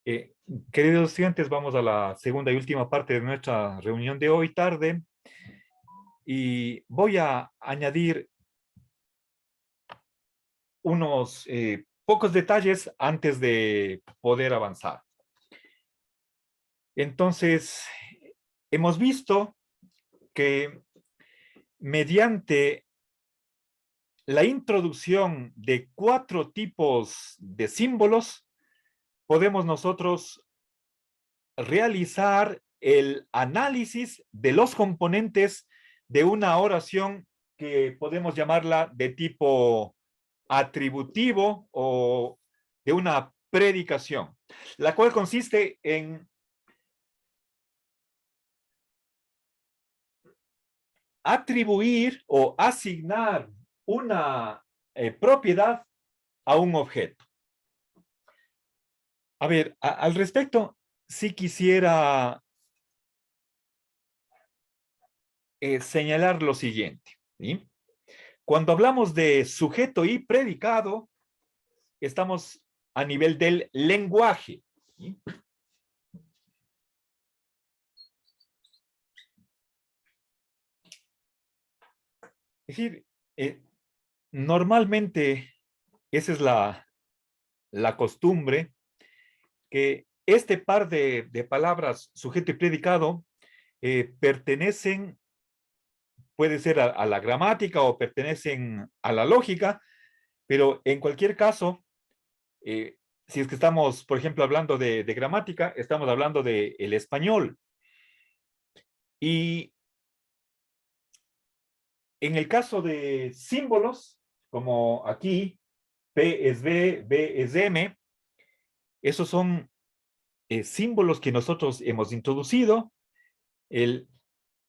Eh, Queridos estudiantes, vamos a la segunda y última parte de nuestra reunión de hoy tarde y voy a añadir unos pocos detalles antes de poder avanzar. Entonces, hemos visto que mediante la introducción de 4 tipos de símbolos, podemos nosotros realizar el análisis de los componentes de una oración que podemos llamarla de tipo atributivo o de una predicación, la cual consiste en atribuir o asignar una propiedad a un objeto. A ver, al respecto, sí quisiera señalar lo siguiente, ¿sí? Cuando hablamos de sujeto y predicado, estamos a nivel del lenguaje, ¿sí? Es decir, normalmente esa es la costumbre, que este par de palabras, sujeto y predicado, pertenecen, puede ser a la gramática o pertenecen a la lógica, pero en cualquier caso, si es que estamos, por ejemplo, hablando de gramática, estamos hablando del español. Y en el caso de símbolos, como aquí, P es B, B es M, esos son símbolos que nosotros hemos introducido. El,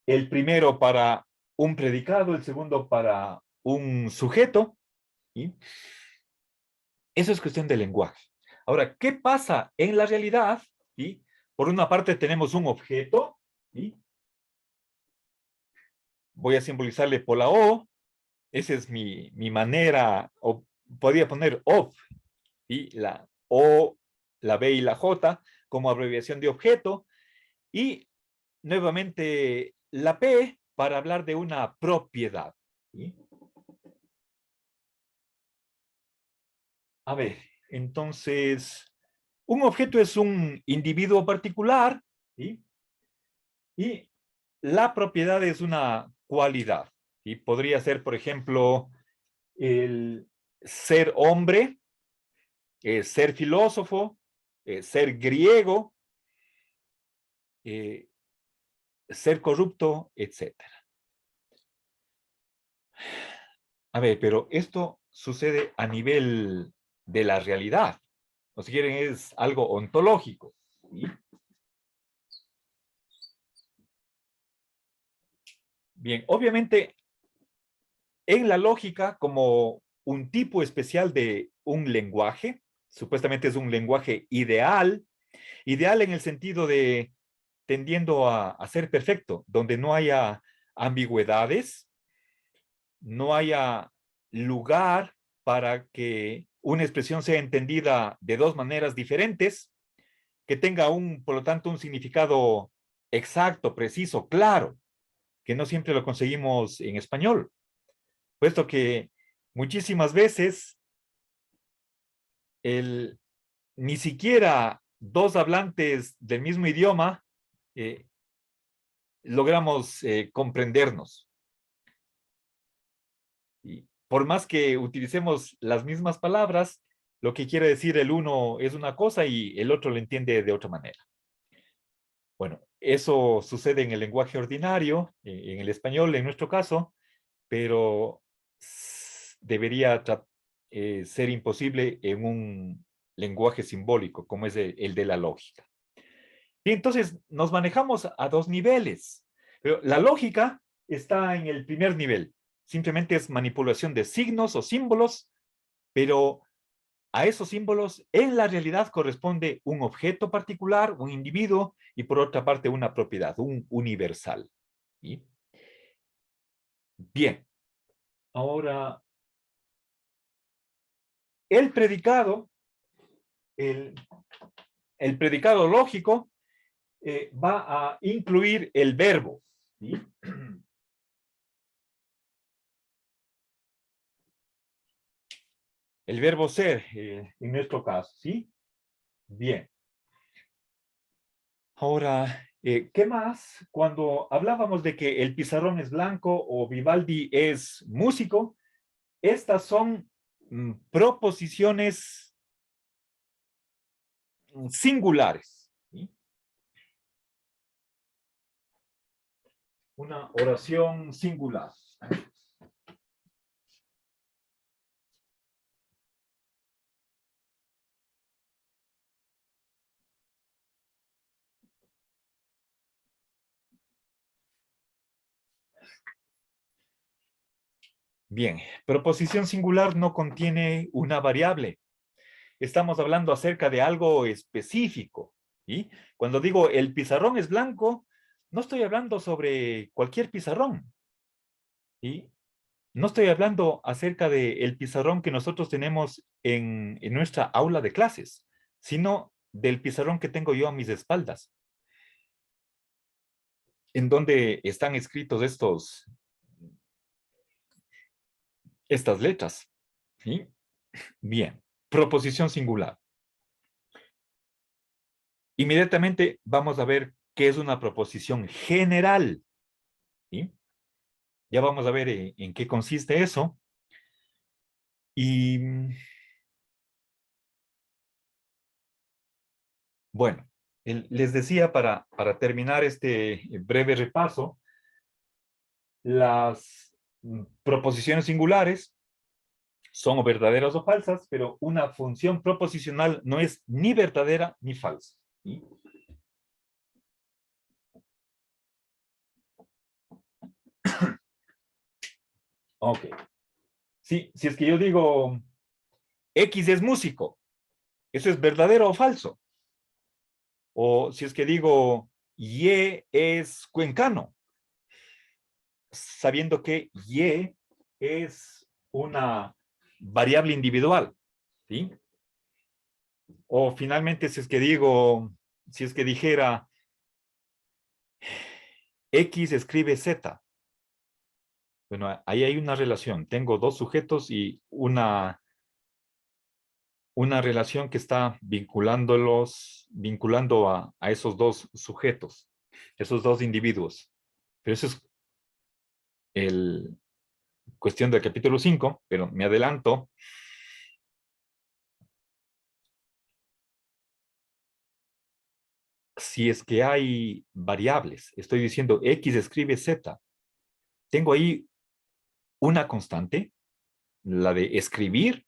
el primero para un predicado, el segundo para un sujeto. ¿Sí? Eso es cuestión de lenguaje. Ahora, ¿qué pasa en la realidad? ¿Sí? Por una parte tenemos un objeto, ¿sí? Voy a simbolizarle por la O, esa es mi manera, o podría poner of, y la O, la B y la J como abreviación de objeto, y nuevamente la P para hablar de una propiedad. ¿Sí? A ver, entonces, un objeto es un individuo particular, ¿sí? Y la propiedad es una cualidad. Y podría ser, por ejemplo, el ser hombre, ser filósofo, ser griego, eh, ser corrupto, etcétera. A ver, pero esto sucede a nivel de la realidad. O si quieren, es algo ontológico. ¿Sí? Bien, obviamente, en la lógica, como un tipo especial de un lenguaje, supuestamente es un lenguaje ideal, ideal en el sentido de tendiendo a ser perfecto, donde no haya ambigüedades, no haya lugar para que una expresión sea entendida de dos maneras diferentes, que tenga por lo tanto, un significado exacto, preciso, claro, que no siempre lo conseguimos en español, puesto que muchísimas veces el, ni siquiera dos hablantes del mismo idioma eh, logramos comprendernos. Y por más que utilicemos las mismas palabras, lo que quiere decir el uno es una cosa y el otro lo entiende de otra manera. Bueno, eso sucede en el lenguaje ordinario, en el español en nuestro caso, pero debería ser imposible en un lenguaje simbólico como es el de la lógica. Y entonces nos manejamos a dos niveles. Pero la lógica está en el primer nivel. Simplemente es manipulación de signos o símbolos, pero a esos símbolos en la realidad corresponde un objeto particular, un individuo, y por otra parte una propiedad, un universal. ¿Sí? Bien, ahora el predicado, el el predicado lógico va a incluir el verbo. ¿Sí? El verbo ser, en nuestro caso, ¿sí? Bien. Ahora, ¿qué más? Cuando hablábamos de que el pizarrón es blanco o Vivaldi es músico, estas son proposiciones singulares. ¿Sí? Una oración singular. Bien, proposición singular no contiene una variable. Estamos hablando acerca de algo específico. ¿Sí? Cuando digo el pizarrón es blanco, no estoy hablando sobre cualquier pizarrón. ¿Sí? No estoy hablando acerca del pizarrón que nosotros tenemos en nuestra aula de clases, sino del pizarrón que tengo yo a mis espaldas, en donde están escritos estas letras. ¿Sí? Bien, proposición singular. Inmediatamente vamos a ver qué es una proposición general. ¿Sí? Ya vamos a ver en qué consiste eso. Y bueno, les decía para terminar este breve repaso, las proposiciones singulares son o verdaderas o falsas, pero una función proposicional no es ni verdadera ni falsa. ¿Sí? Ok. Sí, si es que yo digo X es músico, ¿eso es verdadero o falso? O si es que digo Y es cuencano, sabiendo que Y es una variable individual. ¿Sí? O finalmente, si es que dijera X escribe Z. Bueno, ahí hay una relación. Tengo dos sujetos y una relación que está vinculando a esos dos sujetos, esos dos individuos. Pero eso es el cuestión del capítulo 5, pero me adelanto. Si es que hay variables, estoy diciendo X escribe Z, tengo ahí una constante, la de escribir,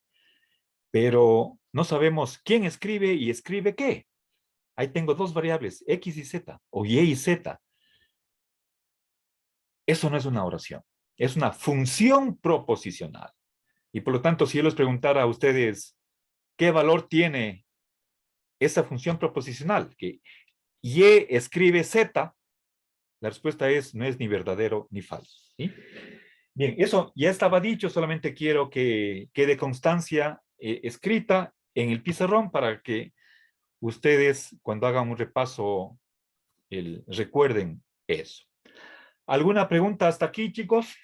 pero no sabemos quién escribe y escribe qué. Ahí tengo dos variables, X y Z, o Y Z. Eso no es una oración, es una función proposicional. Y por lo tanto, si yo les preguntara a ustedes qué valor tiene esa función proposicional, que Y escribe Z, la respuesta es no es ni verdadero ni falso. ¿Sí? Bien, eso ya estaba dicho, solamente quiero que quede constancia escrita en el pizarrón para que ustedes cuando hagan un repaso recuerden eso. ¿Alguna pregunta hasta aquí, chicos?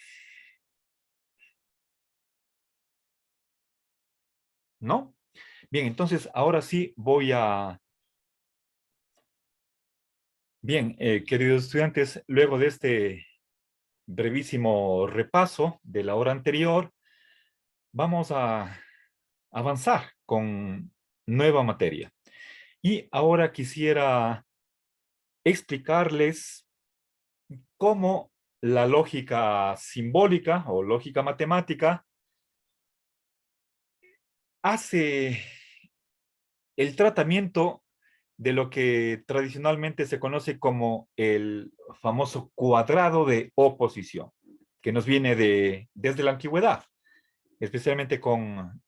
¿No? Bien, entonces ahora sí voy a... Bien, queridos estudiantes, luego de este brevísimo repaso de la hora anterior, vamos a avanzar con nueva materia. Y ahora quisiera explicarles cómo la lógica simbólica o lógica matemática hace el tratamiento de lo que tradicionalmente se conoce como el famoso cuadrado de oposición, que nos viene desde la antigüedad, especialmente con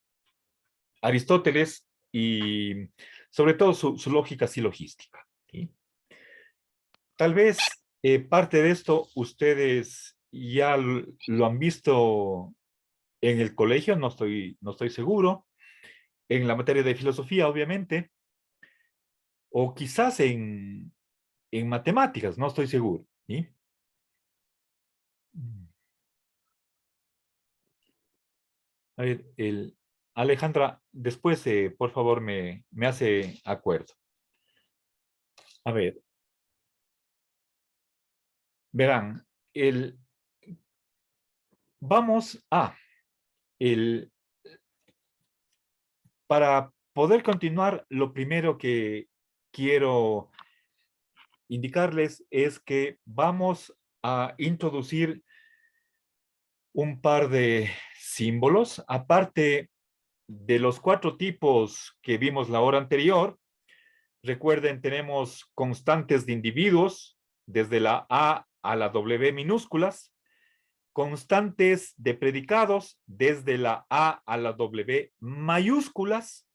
Aristóteles y sobre todo su lógica silogística. ¿Sí? Tal vez parte de esto ustedes ya lo han visto en el colegio, no estoy seguro, en la materia de filosofía, obviamente, o quizás en matemáticas, no estoy seguro. ¿Sí? A ver, Alejandra, después, por favor, me hace acuerdo. A ver, verán, vamos a, el, para poder continuar, lo primero que quiero indicarles es que vamos a introducir un par de símbolos, aparte de los 4 tipos que vimos la hora anterior. Recuerden, tenemos constantes de individuos, desde la A a la W minúsculas, constantes de predicados, desde la A a la W mayúsculas,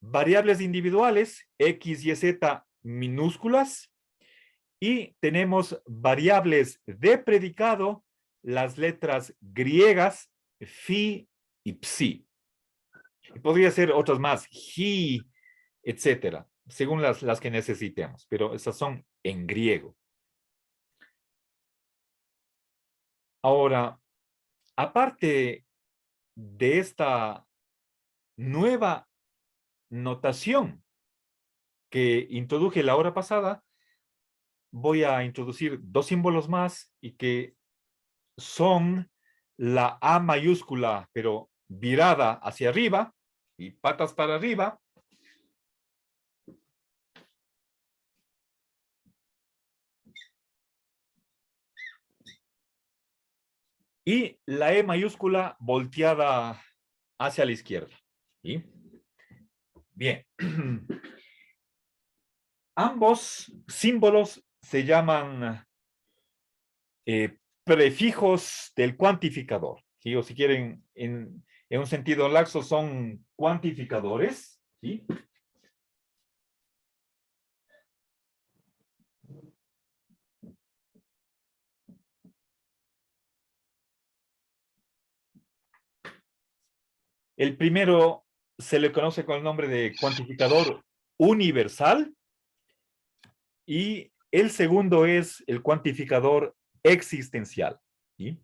variables individuales, X y Z minúsculas, y tenemos variables de predicado, las letras griegas, phi y psi. Y podría ser otras más, he, etcétera, según las que necesitemos, pero esas son en griego. Ahora, aparte de esta nueva notación que introduje la hora pasada, voy a introducir 2 símbolos más y que son la A mayúscula, pero virada hacia arriba y patas para arriba. Y la E mayúscula volteada hacia la izquierda. ¿Sí? Bien. Ambos símbolos se llaman prefijos del cuantificador. ¿Sí? O si quieren, en un sentido laxo, son cuantificadores. ¿Sí? El primero se le conoce con el nombre de cuantificador universal y el segundo es el cuantificador existencial. ¿Sí?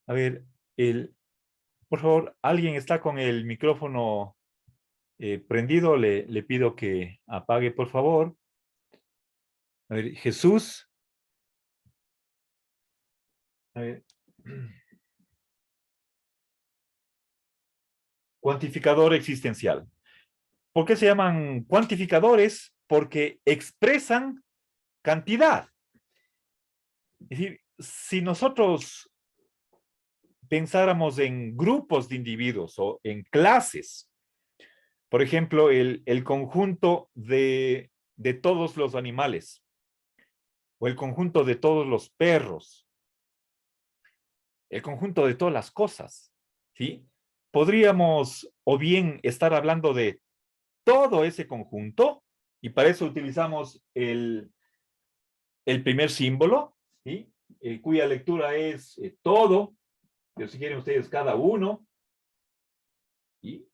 A ver, por favor, ¿alguien está con el micrófono prendido? Le pido que apague, por favor. A ver, Jesús. A ver. Cuantificador existencial. ¿Por qué se llaman cuantificadores? Porque expresan cantidad. Es decir, si nosotros pensáramos en grupos de individuos o en clases, por ejemplo, el conjunto de todos los animales o el conjunto de todos los perros, el conjunto de todas las cosas, ¿sí? Podríamos o bien estar hablando de todo ese conjunto y para eso utilizamos el primer símbolo, ¿sí? Cuya lectura es todo, pero si quieren ustedes cada uno, ¿sí?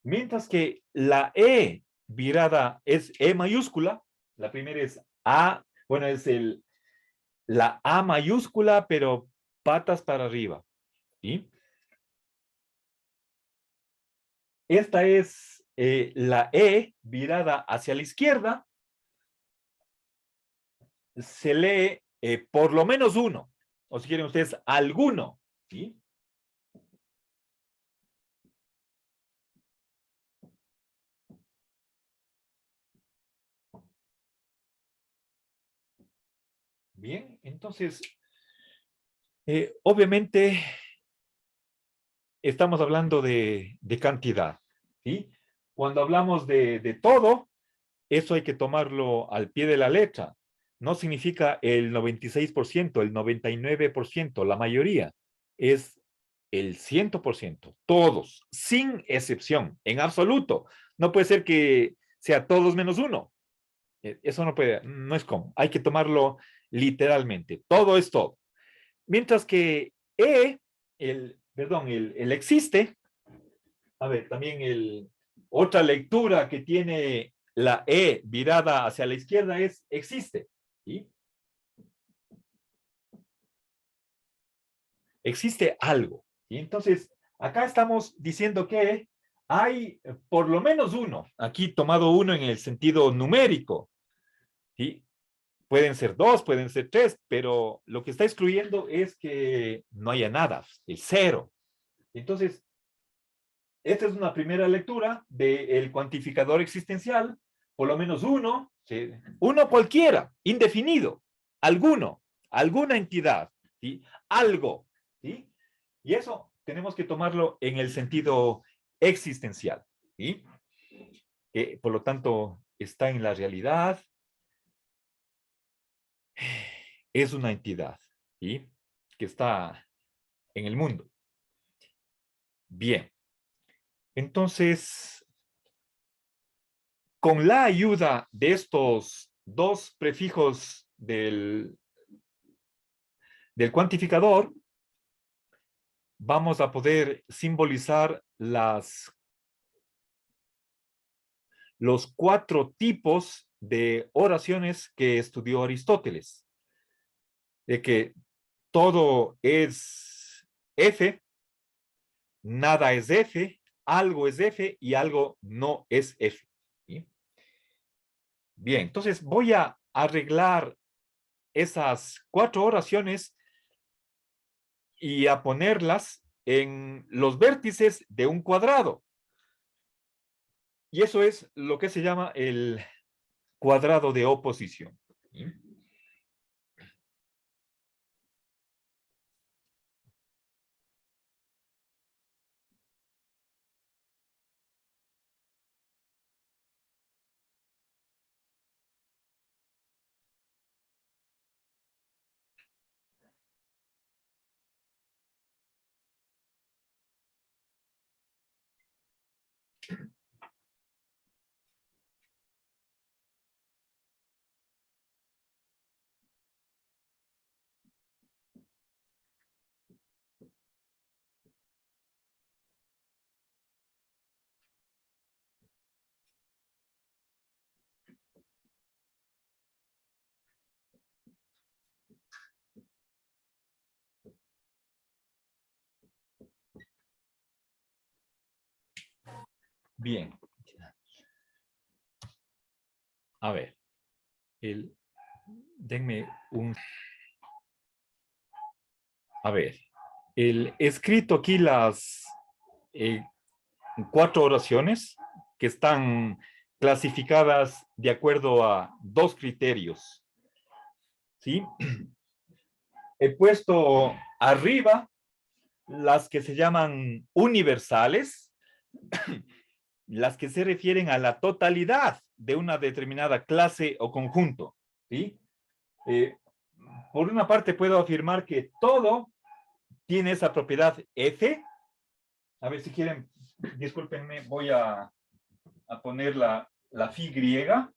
Mientras que la E virada es E mayúscula, la primera es A, bueno, es la A mayúscula, pero patas para arriba, ¿sí? Esta es la E virada hacia la izquierda, se lee por lo menos uno, o si quieren ustedes, alguno, ¿sí? Bien, entonces, obviamente, estamos hablando de cantidad, ¿sí? Cuando hablamos de todo, eso hay que tomarlo al pie de la letra. No significa el 96%, el 99%, la mayoría. Es el 100%, todos, sin excepción, en absoluto. No puede ser que sea todos menos uno. Eso no puede, no es como. Hay que tomarlo literalmente. Todo es todo. Mientras que perdón, el existe, a ver, también Otra lectura que tiene la E virada hacia la izquierda es existe. ¿Sí? Existe algo. ¿Sí? Entonces, acá estamos diciendo que hay por lo menos uno, aquí tomado uno en el sentido numérico. ¿Sí? Pueden ser dos, pueden ser tres, pero lo que está excluyendo es que no haya nada, el cero. Entonces, esta es una primera lectura del cuantificador existencial, por lo menos uno, ¿sí? Uno cualquiera, indefinido, alguno, alguna entidad, ¿sí? Algo, ¿sí? Y eso tenemos que tomarlo en el sentido existencial, ¿sí? Que por lo tanto está en la realidad, es una entidad, ¿sí? Que está en el mundo. Bien, entonces, con la ayuda de estos dos prefijos del cuantificador, vamos a poder simbolizar los cuatro tipos de oraciones que estudió Aristóteles. De que todo es F, nada es F, algo es F y algo no es F. ¿Sí? Bien, entonces voy a arreglar esas cuatro oraciones y a ponerlas en los vértices de un cuadrado. Y eso es lo que se llama el cuadrado de oposición. ¿Sí? Bien. A ver, denme un... A ver, el escrito aquí las eh, cuatro oraciones que están clasificadas de acuerdo a dos criterios. ¿Sí? He puesto arriba las que se llaman universales, las que se refieren a la totalidad de una determinada clase o conjunto. ¿Sí? Eh, por una parte puedo afirmar que todo tiene esa propiedad F. A ver si quieren, discúlpenme, voy a poner la phi griega.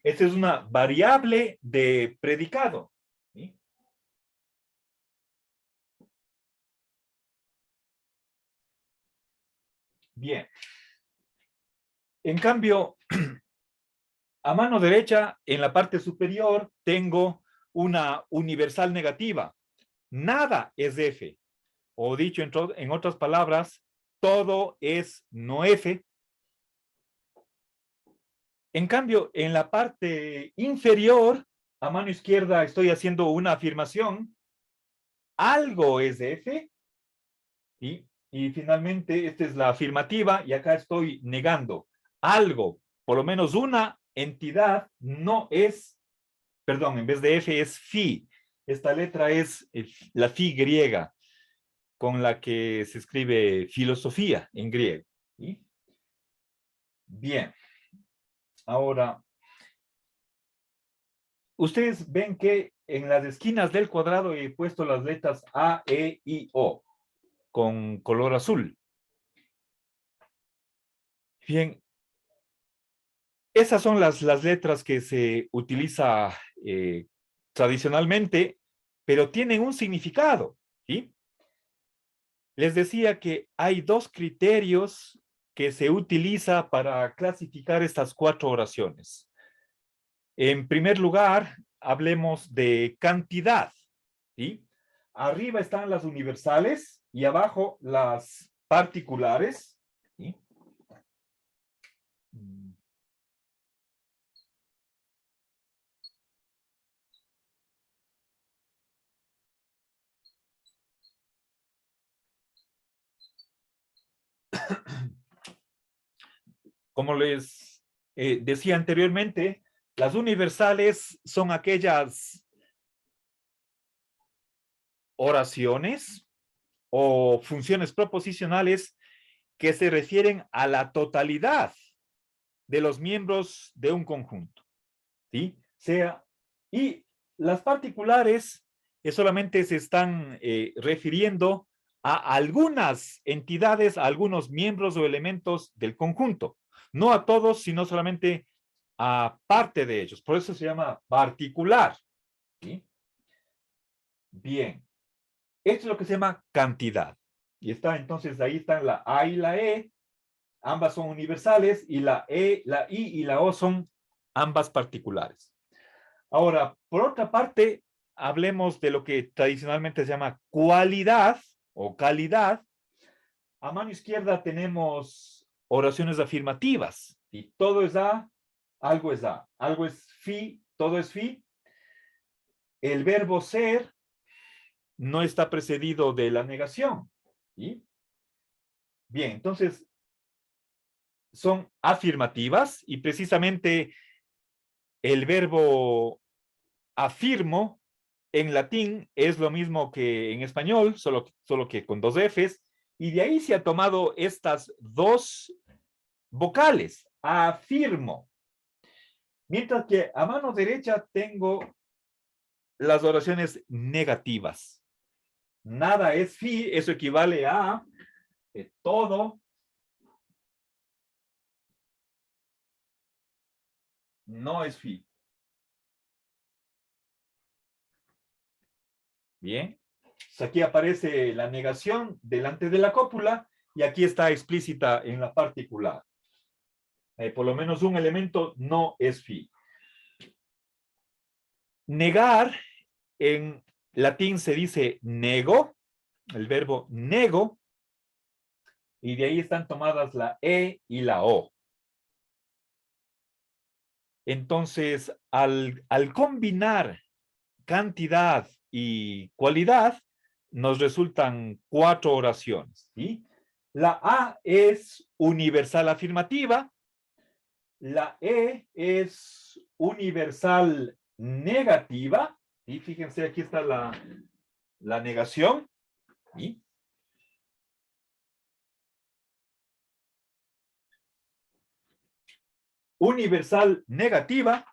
Esta es una variable de predicado. ¿Sí? Bien. En cambio, a mano derecha, en la parte superior, tengo una universal negativa. Nada es F. O dicho en otras palabras, todo es no F. En cambio, en la parte inferior, a mano izquierda, estoy haciendo una afirmación. Algo es F. ¿Sí? Y finalmente, esta es la afirmativa y acá estoy negando. Algo, por lo menos una entidad, no es, perdón, en vez de F es phi. Esta letra es la phi griega, con la que se escribe filosofía en griego. ¿Sí? Bien. Ahora, ustedes ven que en las esquinas del cuadrado he puesto las letras A, E, I, O, con color azul. Bien, esas son las letras que se utiliza tradicionalmente pero tienen un significado, ¿sí? Les decía que hay dos criterios que se utiliza para clasificar estas 4 oraciones. En primer lugar, hablemos de cantidad, ¿sí? Arriba están las universales y abajo las particulares, ¿sí? Como les decía anteriormente, las universales son aquellas oraciones o funciones proposicionales que se refieren a la totalidad de los miembros de un conjunto, ¿sí? Y las particulares solamente se están refiriendo a algunas entidades, a algunos miembros o elementos del conjunto, no a todos, sino solamente a parte de ellos. Por eso se llama particular, ¿sí? Bien, esto es lo que se llama cantidad. Y está, entonces, ahí están la A y la E, ambas son universales, y la E, la I y la O son ambas particulares. Ahora, por otra parte, hablemos de lo que tradicionalmente se llama cualidad o calidad. A mano izquierda tenemos oraciones afirmativas. Y todo es A, algo es A. Algo es fi, todo es fi. El verbo ser no está precedido de la negación. ¿Sí? Bien, entonces son afirmativas y precisamente el verbo afirmo en latín es lo mismo que en español, solo que con 2 Fs, y de ahí se ha tomado estas 2 vocales, afirmo. Mientras que a mano derecha tengo las oraciones negativas. Nada es fi, eso equivale a todo no es fi. Bien. Aquí aparece la negación delante de la cópula y aquí está explícita en la particular. Por lo menos un elemento no es fi. Negar en latín se dice nego, el verbo nego, y de ahí están tomadas la E y la O. Entonces, al combinar cantidad y cualidad, nos resultan 4 oraciones. ¿Sí? La A es universal afirmativa, la E es universal negativa, y fíjense, aquí está la negación, ¿sí? Universal negativa,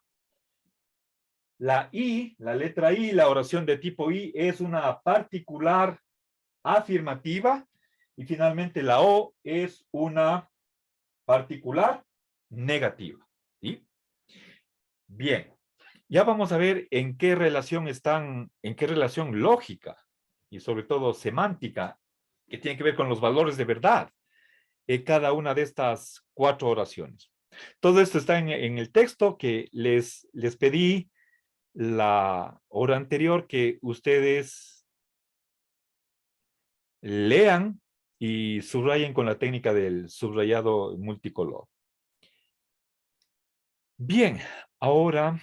la I, la letra I, la oración de tipo I, es una particular afirmativa, y finalmente la O es una particular negativa, ¿sí? Bien, ya vamos a ver en qué relación están, en qué relación lógica y sobre todo semántica, que tiene que ver con los valores de verdad, cada una de estas 4 oraciones. Todo esto está en el texto que les pedí la hora anterior que ustedes lean y subrayen con la técnica del subrayado multicolor. Bien, ahora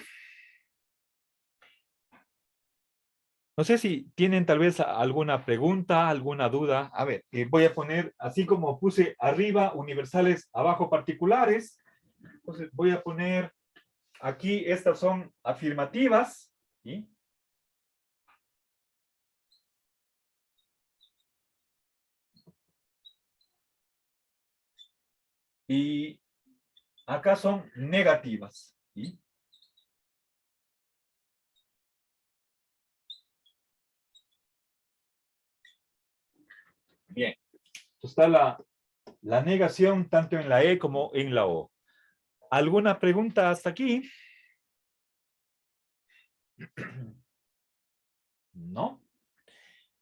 no sé si tienen tal vez alguna pregunta, alguna duda. A ver, voy a poner, así como puse arriba universales, abajo particulares. Entonces voy a poner aquí, estas son afirmativas. ¿Sí? Y acá son negativas. ¿Sí? Bien. Está la negación tanto en la E como en la O. ¿Alguna pregunta hasta aquí? ¿no?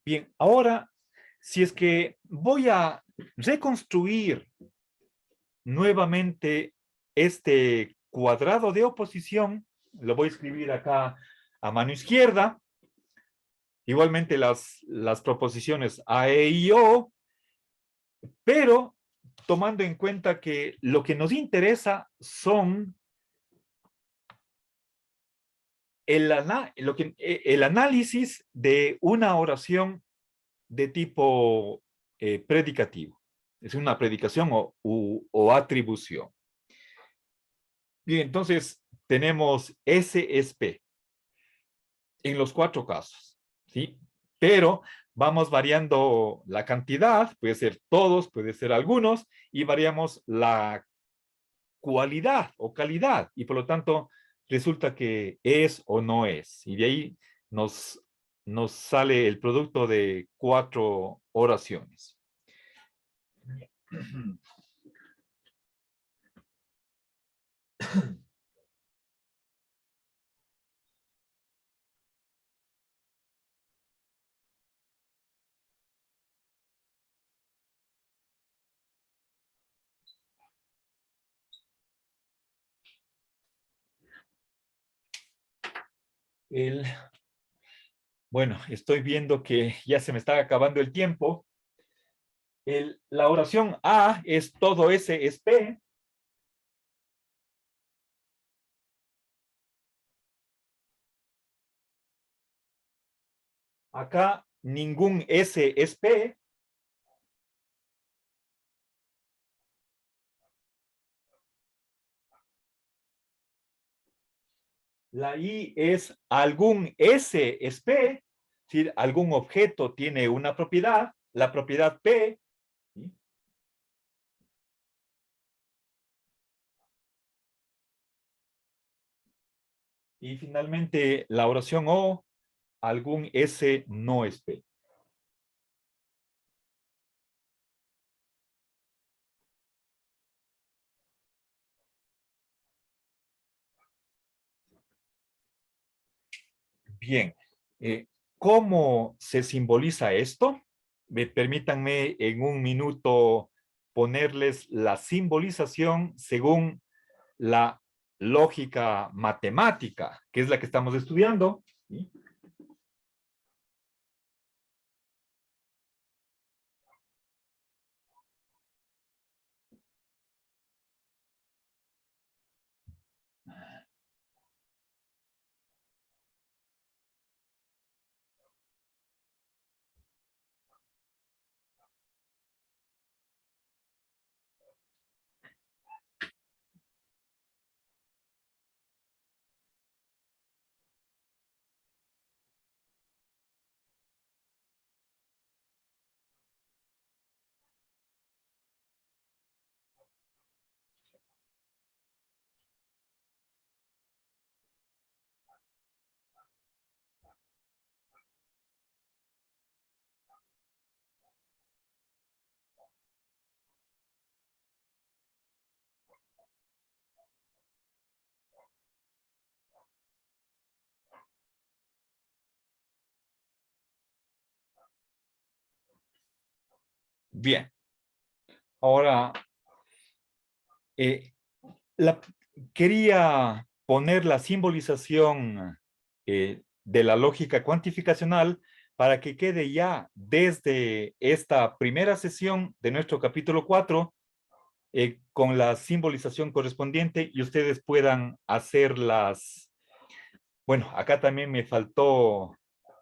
Bien, ahora, si es que voy a reconstruir nuevamente este cuadrado de oposición, lo voy a escribir acá a mano izquierda, igualmente las proposiciones A, E y O, pero tomando en cuenta que lo que nos interesa son el análisis de una oración de tipo predicativo. Es una predicación o atribución. Bien, entonces tenemos S es P en los 4 casos, ¿sí? Pero vamos variando la cantidad, puede ser todos, puede ser algunos, y variamos la cualidad o calidad, y por lo tanto resulta que es o no es. Y de ahí nos sale el producto de 4 oraciones. Bueno, estoy viendo que ya se me está acabando el tiempo. La oración A es todo S es P. Acá ningún S es P. La I es algún S es P. Si algún objeto tiene una propiedad, la propiedad P. ¿Sí? Y finalmente la oración O, algún S no es P. Bien, ¿cómo se simboliza esto? Permítanme en un minuto ponerles la simbolización según la lógica matemática, que es la que estamos estudiando. ¿Sí? Bien, ahora eh, la, quería poner la simbolización de la lógica cuantificacional para que quede ya desde esta primera sesión de nuestro capítulo 4 con la simbolización correspondiente y ustedes puedan hacer las... Bueno, acá también me faltó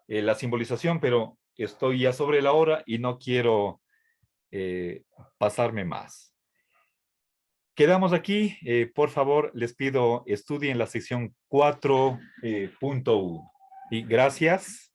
la simbolización, pero estoy ya sobre la hora y no quiero pasarme más. Quedamos aquí. Por favor, les pido estudien la sección 4.1. Y gracias.